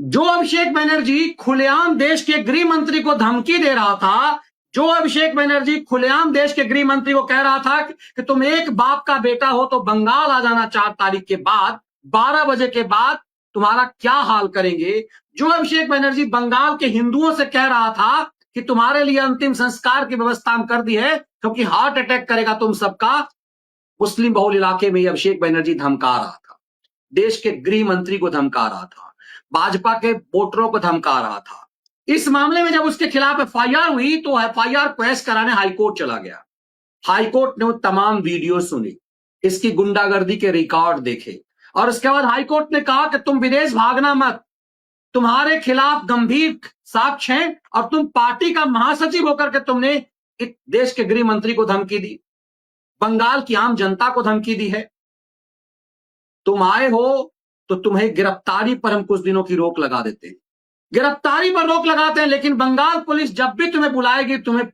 जो अभिषेक बनर्जी खुलेआम देश के गृह मंत्री को धमकी दे रहा था, जो अभिषेक बनर्जी खुलेआम देश के गृह मंत्री को कह रहा था कि तुम एक बाप का बेटा हो तो बंगाल आ जाना 4 तारीख के बाद, 12 बजे के बाद तुम्हारा क्या हाल करेंगे। जो अभिषेक बनर्जी बंगाल के हिंदुओं से कह रहा था कि तुम्हारे लिए अंतिम संस्कार की व्यवस्था हम कर दी है क्योंकि हार्ट अटैक करेगा तुम सबका, मुस्लिम बहुल इलाके में अभिषेक बनर्जी धमका रहा था, देश के गृह मंत्री को धमका रहा था, भाजपा के वोटरों को धमका रहा था। इस मामले में जब उसके खिलाफ एफआईआर हुई तो एफआईआर पेश कराने हाईकोर्ट चला गया। हाईकोर्ट ने वो तमाम वीडियो सुनी, इसकी गुंडागर्दी के रिकॉर्ड देखे और उसके बाद हाईकोर्ट ने कहा कि तुम विदेश भागना मत, तुम्हारे खिलाफ गंभीर साक्ष्य हैं और तुम पार्टी का महासचिव होकर के तुमने देश के गृह मंत्री को धमकी दी, बंगाल की आम जनता को धमकी दी है। तुम आए हो तो तुम्हें गिरफ्तारी पर हम कुछ दिनों की रोक लगा देते हैं, गिरफ्तारी पर रोक लगाते हैं, लेकिन बंगाल पुलिस जब भी तुम्हें बुलाएगी तुम्हें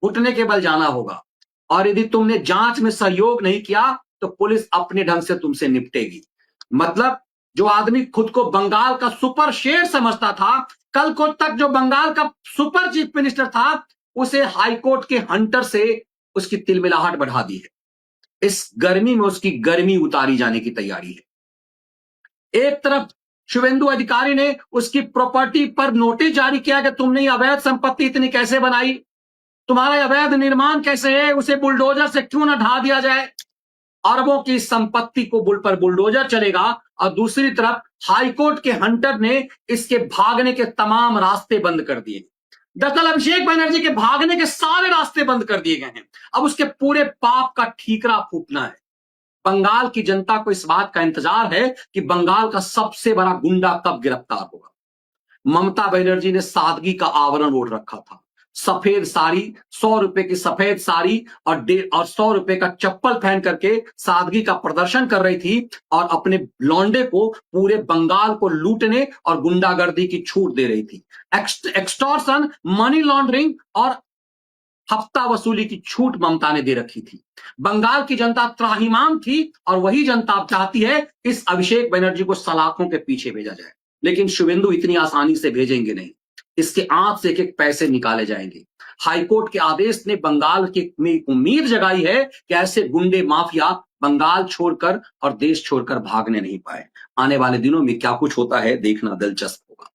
घुटने के बल जाना होगा और यदि तुमने जांच में सहयोग नहीं किया तो पुलिस अपने ढंग से तुमसे निपटेगी। मतलब जो आदमी खुद को बंगाल का सुपर शेर समझता था, कल को तक जो बंगाल का सुपर चीफ मिनिस्टर था, उसे हाईकोर्ट के हंटर से उसकी तिलमिलाहट बढ़ा दी है। इस गर्मी में उसकी गर्मी उतारी जाने की तैयारी है। एक तरफ शुभेंदु अधिकारी ने उसकी प्रॉपर्टी पर नोटिस जारी किया कि तुमने अवैध संपत्ति इतनी कैसे बनाई, तुम्हारा अवैध निर्माण कैसे है, उसे बुलडोजर से क्यों ना ढा दिया जाए। अरबों की संपत्ति को पर बुलडोजर चलेगा और दूसरी तरफ हाईकोर्ट के हंटर ने इसके भागने के तमाम रास्ते बंद कर दिए। दरअसल अभिषेक बनर्जी के भागने के सारे रास्ते बंद कर दिए गए हैं। अब उसके पूरे पाप का ठीकरा फूटना है। बंगाल की जनता को इस बात का इंतजार है कि बंगाल का सबसे बड़ा गुंडा कब गिरफ्तार होगा। ममता बनर्जी ने सादगी का आवरण ओढ़ रखा था, सफेद साड़ी, 100 रुपए की सफेद साड़ी और 100 रुपए का चप्पल पहन करके सादगी का प्रदर्शन कर रही थी और अपने लौंडे को पूरे बंगाल को लूटने और गुंडागर्दी की छूट दे रही थी। एक्सटॉर्शन, मनी लॉन्ड्रिंग और हफ्ता वसूली की छूट ममता ने दे रखी थी। बंगाल की जनता त्राहिमाम थी और वही जनता अब चाहती है इस अभिषेक बनर्जी को सलाखों के पीछे भेजा जाए, लेकिन शुभेंदु इतनी आसानी से भेजेंगे नहीं। इसके आंख से एक एक पैसे निकाले जाएंगे। हाईकोर्ट के आदेश ने बंगाल की में उम्मीद जगाई है कि ऐसे गुंडे माफिया बंगाल छोड़कर और देश छोड़कर भागने नहीं पाए। आने वाले दिनों में क्या कुछ होता है देखना दिलचस्प होगा।